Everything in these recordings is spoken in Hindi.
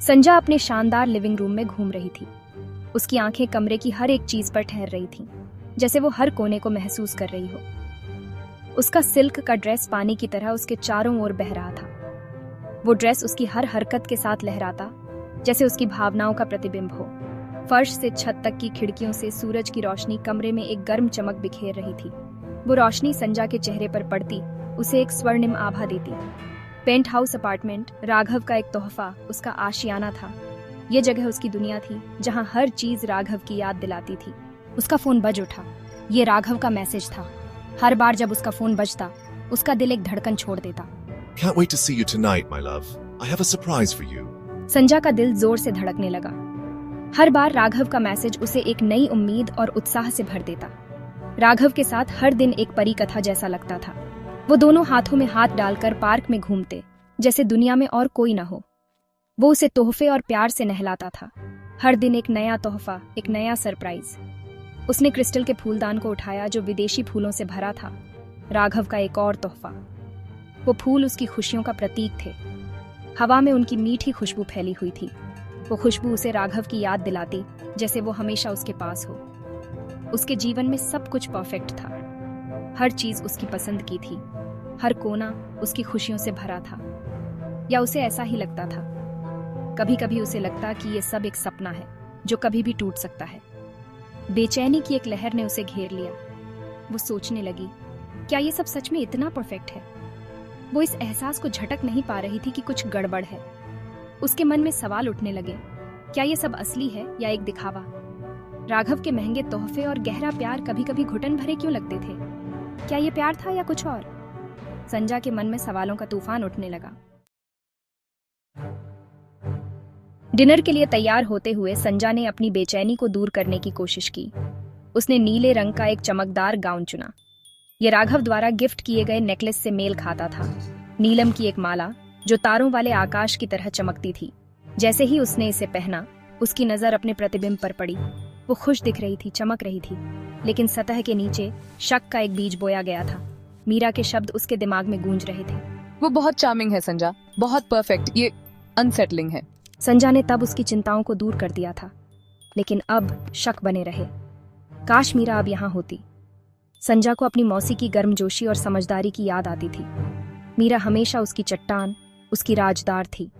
संजा अपने शानदार लिविंग रूम में घूम रही थी। उसकी आंखें कमरे की हर एक चीज पर ठहर रही थीं, जैसे वो हर कोने को महसूस कर रही हो। उसका सिल्क का ड्रेस पानी की तरह उसके चारों ओर बह रहा था। वो ड्रेस उसकी हर हरकत के साथ लहराता, जैसे उसकी भावनाओं का प्रतिबिंब हो। फर्श से छत तक की खिड़कियों से सूरज की रोशनी कमरे में एक गर्म चमक बिखेर रही थी। वो रोशनी संजा के चेहरे पर पड़ती उसे एक स्वर्णिम आभा देती। पेंट हाउस अपार्टमेंट राघव का एक तोहफा उसका आशियाना था। ये जगह उसकी दुनिया थी, जहां हर चीज राघव की याद दिलाती थी। उसका फोन बज उठा। ये राघव का मैसेज था। हर बार जब उसका फोन बजता, उसका दिल एक धड़कन छोड़ देता। Can't wait to see you tonight, my love. I have a surprise for you. संजा का दिल जोर से धड़कने लगा। हर बार राघव का मैसेज उसे एक नई उम्मीद और उत्साह से भर देता। राघव के साथ हर दिन एक परी कथा जैसा लगता था। वो दोनों हाथों में हाथ डालकर पार्क में घूमते, जैसे दुनिया में और कोई न हो। वो उसे तोहफे और प्यार से नहलाता था। हर दिन एक नया तोहफा, एक नया सरप्राइज। उसने क्रिस्टल के फूलदान को उठाया जो विदेशी फूलों से भरा था। राघव का एक और तोहफा। वो फूल उसकी खुशियों का प्रतीक थे। हवा में उनकी मीठी खुशबू फैली हुई थी। वो खुशबू उसे राघव की याद दिलाती, जैसे वो हमेशा उसके पास हो। उसके जीवन में सब कुछ परफेक्ट था। हर चीज उसकी पसंद की थी। हर कोना उसकी खुशियों से भरा था। या उसे ऐसा ही लगता था। कभी कभी उसे लगता कि ये सब एक सपना है जो कभी भी टूट सकता है। बेचैनी की एक लहर ने उसे घेर लिया। वो सोचने लगी, क्या ये सब सच में इतना परफेक्ट है? वो इस एहसास को झटक नहीं पा रही थी कि कुछ गड़बड़ है। उसके मन में सवाल उठने लगे, क्या ये सब असली है या एक दिखावा? राघव के महंगे तोहफे और गहरा प्यार कभी कभी घुटन भरे क्यों लगते थे? क्या ये प्यार था या कुछ और? संजा के मन में सवालों का तूफान उठने लगा। डिनर के लिए तैयार होते हुए संजा ने अपनी बेचैनी को दूर करने की कोशिश की। उसने नीले रंग का एक चमकदार गाउन चुना। ये राघव द्वारा गिफ्ट किए गए नेकलेस से मेल खाता था। नीलम की एक माला जो तारों वाले आकाश की तरह चमकती थी। जैसे ही उसने इसे पहना, उसकी नजर अपने प्रतिबिंब पर पड़ी। वो खुश दिख रही थी, चमक रही थी, लेकिन सतह के नीचे शक का एक बीज बोया गया था। मीरा के शब्द उसके दिमाग में गूंज रहे थे। वो बहुत चार्मिंग है संजा, बहुत परफेक्ट। ये अनसेटलिंग है। संजा ने तब उसकी चिंताओं को दूर कर दिया था, लेकिन अब शक बने रहे। काश मीरा अब यहाँ होती। संजा को अपनी मौसी की गर्मजोशी और समझदारी की याद आती थी। मीरा हमेशा उसकी चट्टान, उसकी राजदार थी।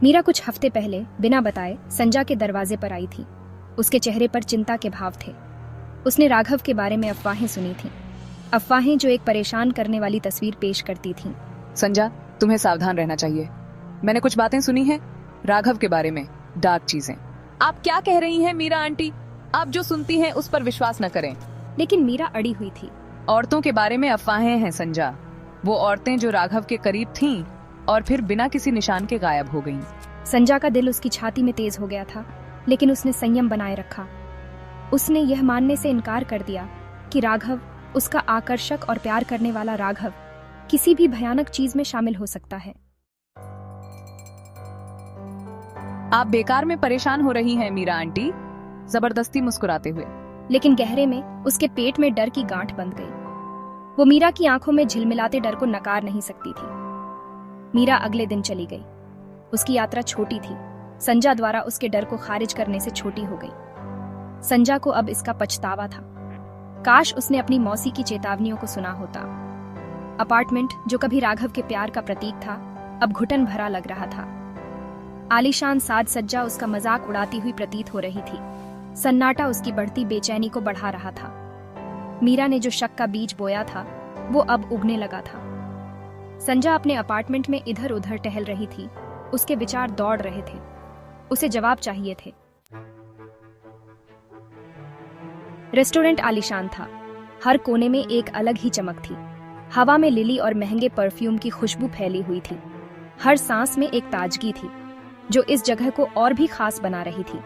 मीरा कुछ हफ्ते पहले बिना बताए संजा के दरवाजे पर आई थी। उसके चेहरे पर चिंता के भाव थे। उसने राघव के बारे में अफवाहें सुनी थीं। अफवाहें जो एक परेशान करने वाली तस्वीर पेश करती थीं। संजा, तुम्हें सावधान रहना चाहिए। मैंने कुछ बातें सुनी हैं राघव के बारे में, डार्क चीजें। आप क्या कह रही हैं मीरा आंटी? आप जो सुनती हैं उस पर विश्वास न करें। लेकिन मीरा अड़ी हुई थी। औरतों के बारे में अफवाहें हैं संजा। वो औरतें जो राघव के करीब थीं और फिर बिना किसी निशान के गायब हो गईं। संजा का दिल उसकी छाती में तेज हो गया था, लेकिन उसने संयम बनाए रखा। उसने यह मानने से इनकार कर दिया कि राघव, उसका आकर्षक और प्यार करने वाला राघव, किसी भी भयानक चीज में शामिल हो सकता है। आप बेकार में परेशान हो रही हैं मीरा आंटी, जबरदस्ती मुस्कुराते हुए। लेकिन गहरे में उसके पेट में डर की गांठ बंध गई। वो मीरा की आंखों में झिलमिलाते डर को नकार नहीं सकती थी। मीरा अगले दिन चली गई। उसकी यात्रा छोटी थी। संजा द्वारा उसके डर को खारिज करने से छोटी हो गई। संजा को अब इसका पछतावा था। काश उसने अपनी मौसी की चेतावनियों को सुना होता। अपार्टमेंट जो कभी राघव के प्यार का प्रतीक था, अब घुटन भरा लग रहा था। आलीशान साज सज्जा उसका मजाक उड़ाती हुई प्रतीत हो रही थी। सन्नाटा उसकी बढ़ती बेचैनी को बढ़ा रहा था। मीरा ने जो शक का बीज बोया था, वो अब उगने लगा था। संजा अपने अपार्टमेंट में इधर उधर टहल रही थी। उसके विचार दौड़ रहे थे। उसे जवाब चाहिए थे। रेस्टोरेंट आलीशान था। हर कोने में एक अलग ही चमक थी। हवा में लिली और महंगे परफ्यूम की खुशबू फैली हुई थी। हर सांस में एक ताजगी थी जो इस जगह को और भी खास बना रही थी।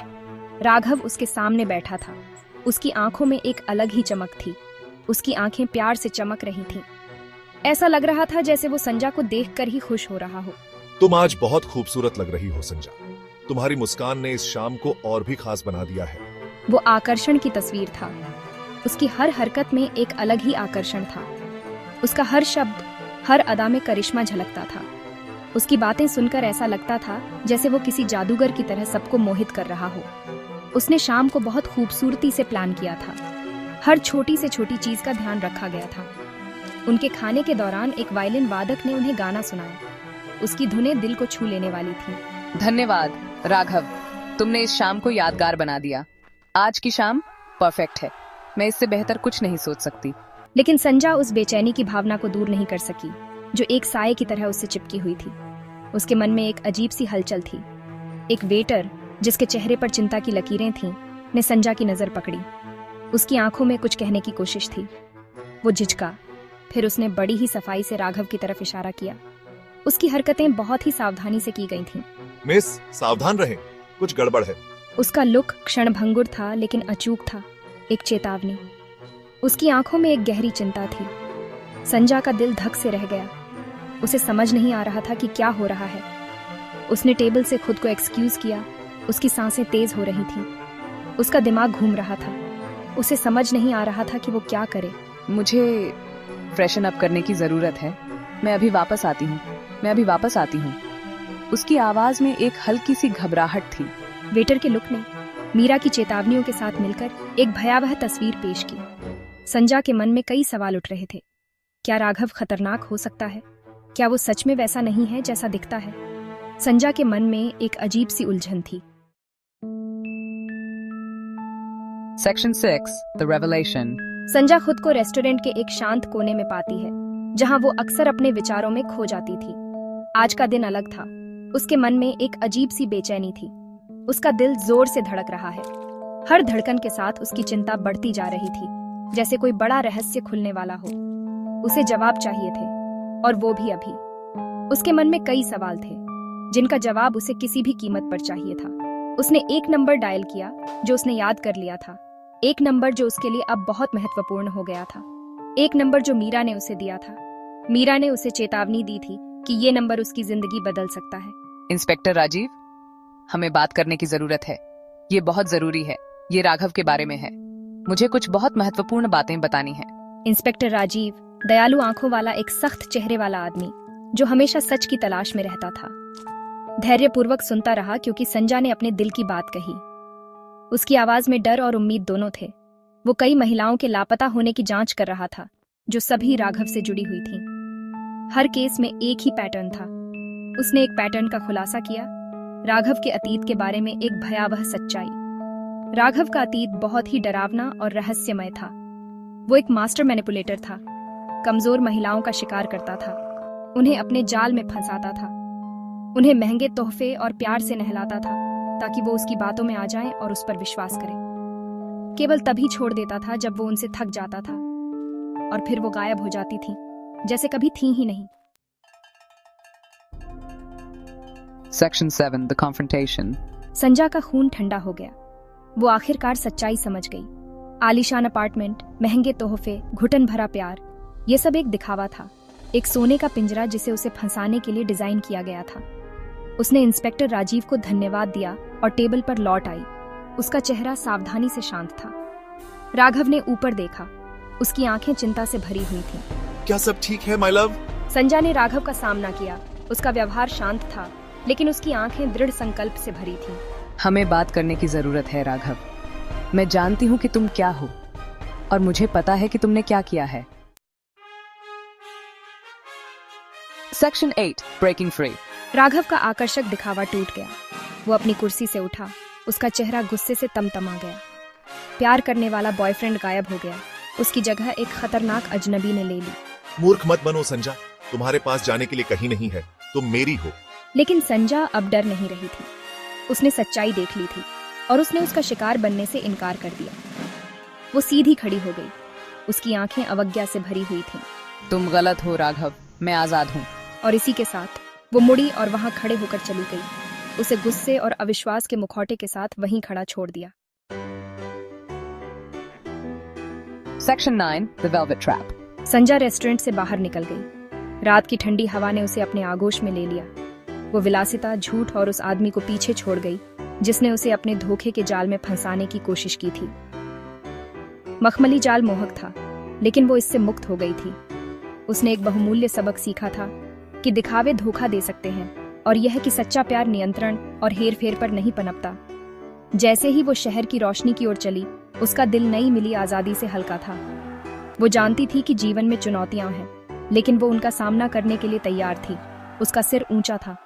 राघव उसके सामने बैठा था। उसकी आंखों में एक अलग ही चमक थी। उसकी आंखें प्यार से चमक रही थीं। ऐसा लग रहा था जैसे वो संजा को देखकर ही खुश हो रहा हो। तुम आज बहुत खूबसूरत लग रही हो संजा। तुम्हारी मुस्कान ने इस शाम को और भी खास बना दिया है। वो आकर्षण की तस्वीर था। उसकी हर हरकत में एक अलग ही आकर्षण था। उसका हर शब्द, हर अदा में करिश्मा झलकता था। उसकी बातें सुनकर ऐसा लगता था जैसे वो किसी जादूगर की तरह सबको मोहित कर रहा हो। उसने शाम को बहुत खूबसूरती से प्लान किया था। हर छोटी से छोटी चीज का ध्यान रखा गया था। उनके खाने के दौरान एक वायलिन वादक ने उन्हें गाना सुनाया। उसकी धुनें दिल को छू लेने वाली थी। धन्यवाद राघव, तुमने इस शाम को यादगार बना दिया। आज की शाम परफेक्ट है। मैं इससे बेहतर कुछ नहीं सोच सकती। लेकिन संजा उस बेचैनी की भावना को दूर नहीं कर सकी जो एक साये की तरह उससे चिपकी हुई थी। उसके मन में एक अजीब सी हलचल थी। एक वेटर जिसके चेहरे पर चिंता की लकीरें थीं ने संजा की नजर पकड़ी। उसकी आंखों में कुछ कहने की कोशिश थी। वो झिझका, फिर उसने बड़ी ही सफाई से राघव की तरफ इशारा किया। उसकी हरकतें बहुत ही सावधानी से की गई थीं। मिस, सावधान रहें, कुछ गड़बड़ है। उसका लुक क्षणभंगुर था लेकिन अचूक था, एक चेतावनी। उसकी आंखों में एक गहरी चिंता थी। संजा का दिल धक से रह गया। उसे समझ नहीं आ रहा था कि क्या हो रहा है। उसने टेबल से खुद को एक्सक्यूज किया। उसकी सांसें तेज हो रही थीं। उसका दिमाग घूम रहा था। उसे समझ नहीं आ रहा था कि वो क्या करे। मुझे फ्रेशन अप करने की जरूरत है। मैं अभी वापस आती हूँ। उसकी आवाज में एक हल्की सी घबराहट थी। वेटर के लुक ने मीरा की चेतावनियों के साथ मिलकर एक भयावह तस्वीर पेश की। संजा के मन में कई सवाल उठ रहे थे। क्या राघव खतरनाक हो सकता है? क्या वो सच में वैसा नहीं है जैसा दिखता है? संजा के मन में एक अजीब सी उलझन थी। Section 6 the revelation. संजा खुद को रेस्टोरेंट के एक शांत कोने में पाती है जहां वो अक्सर अपने विचारों में खो जाती थी। आज का दिन अलग था। उसके मन में एक अजीब सी बेचैनी थी। उसका दिल जोर से धड़क रहा है। हर धड़कन के साथ उसकी चिंता बढ़ती जा रही थी, जैसे कोई बड़ा रहस्य खुलने वाला हो। उसे जवाब चाहिए थे, और वो भी अभी। उसके मन में कई सवाल थे जिनका जवाब उसे किसी भी कीमत पर चाहिए था। उसने एक नंबर डायल किया जो उसने याद कर लिया था। एक नंबर जो उसके लिए अब बहुत महत्वपूर्ण हो गया था। एक नंबर जो मीरा ने उसे दिया था। मीरा ने उसे चेतावनी दी थी कि ये नंबर उसकी जिंदगी बदल सकता है। इंस्पेक्टर राजीव, हमें बात करने की जरूरत है। ये बहुत जरूरी है। ये राघव के बारे में है। मुझे कुछ बहुत महत्वपूर्ण बातें बतानी है। इंस्पेक्टर राजीव, दयालु आंखों वाला एक सख्त चेहरे वाला आदमी जो हमेशा सच की तलाश में रहता था, धैर्यपूर्वक सुनता रहा क्योंकि संजा ने अपने दिल की बात कही। उसकी आवाज में डर और उम्मीद दोनों थे। वो कई महिलाओं के लापता होने की जांच कर रहा था जो सभी राघव से जुड़ी हुई थीं। हर केस में एक ही पैटर्न था। उसने एक पैटर्न का खुलासा किया, राघव के अतीत के बारे में एक भयावह सच्चाई। राघव का अतीत बहुत ही डरावना और रहस्यमय था। वो एक मास्टर मैनिपुलेटर था। कमजोर महिलाओं का शिकार करता था, उन्हें अपने जाल में फंसाता था, उन्हें महंगे तोहफे और प्यार से नहलाता था ताकि वो उसकी बातों में आ जाएं और उस पर विश्वास करें। केवल तभी छोड़ देता था जब वो उनसे थक जाता था, और फिर वो गायब हो जाती थी जैसे कभी थी ही नहीं। Section 7 the confrontation. संजा का खून ठंडा हो गया। वो आखिरकार सच्चाई समझ गई। आलीशान अपार्टमेंट, महंगे तोहफे, घुटन भरा प्यार, ये सब एक दिखावा था, एक सोने का पिंजरा जिसे उसे फंसाने के लिए डिजाइन किया गया था। उसने इंस्पेक्टर राजीव को धन्यवाद दिया और टेबल पर लौट आई। उसका चेहरा सावधानी से शांत था। राघव ने ऊपर देखा। उसकी आंखें चिंता से भरी हुई थीं। क्या सब ठीक है माय लव? संजा ने राघव का सामना किया। उसका व्यवहार शांत था, लेकिन उसकी आंखें दृढ़ संकल्प से भरी थीं। हमें बात करने की जरूरत है राघव। मैं जानती हूँ कि तुम क्या हो, और मुझे पता है कि तुमने क्या किया है। Section 8 breaking free. राघव का आकर्षक दिखावा टूट गया। वो अपनी कुर्सी से उठा। उसका चेहरा गुस्से से तमतमा गया। प्यार करने वाला बॉयफ्रेंड गायब हो गया। उसकी जगह एक खतरनाक अजनबी ने ले ली। मूर्ख मत बनो संजा, तुम्हारे पास जाने के लिए कहीं नहीं है, तुम मेरी हो। लेकिन संजा अब डर नहीं रही थी। उसने सच्चाई देख ली थी और उसने उसका शिकार बनने से इनकार कर दिया। वो सीधी खड़ी हो गई। उसकी आंखें अवज्ञा से भरी हुई थीं। तुम गलत हो राघव, मैं आजाद हूँ। और इसी के साथ वो मुड़ी और वहां खड़े होकर चली गई। उसे गुस्से और अविश्वास के मुखौटे के साथ वहीं खड़ा छोड़ दिया। Section 9 the velvet trap. संजा रेस्टोरेंट से बाहर निकल गई। रात की ठंडी हवा ने उसे अपने आगोश में ले लिया। वो विलासिता, झूठ और उस आदमी को पीछे छोड़ गई जिसने उसे अपने धोखे के जाल में फंसाने की कोशिश की थी। मखमली जाल मोहक था, लेकिन वो इससे मुक्त हो गई थी। उसने एक बहुमूल्य सबक सीखा था। कि दिखावे धोखा दे सकते हैं और यह कि सच्चा प्यार नियंत्रण और हेर फेर पर नहीं पनपता। जैसे ही वो शहर की रोशनी की ओर चली, उसका दिल नई मिली आजादी से हल्का था। वो जानती थी कि जीवन में चुनौतियां हैं, लेकिन वो उनका सामना करने के लिए तैयार थी। उसका सिर ऊंचा था,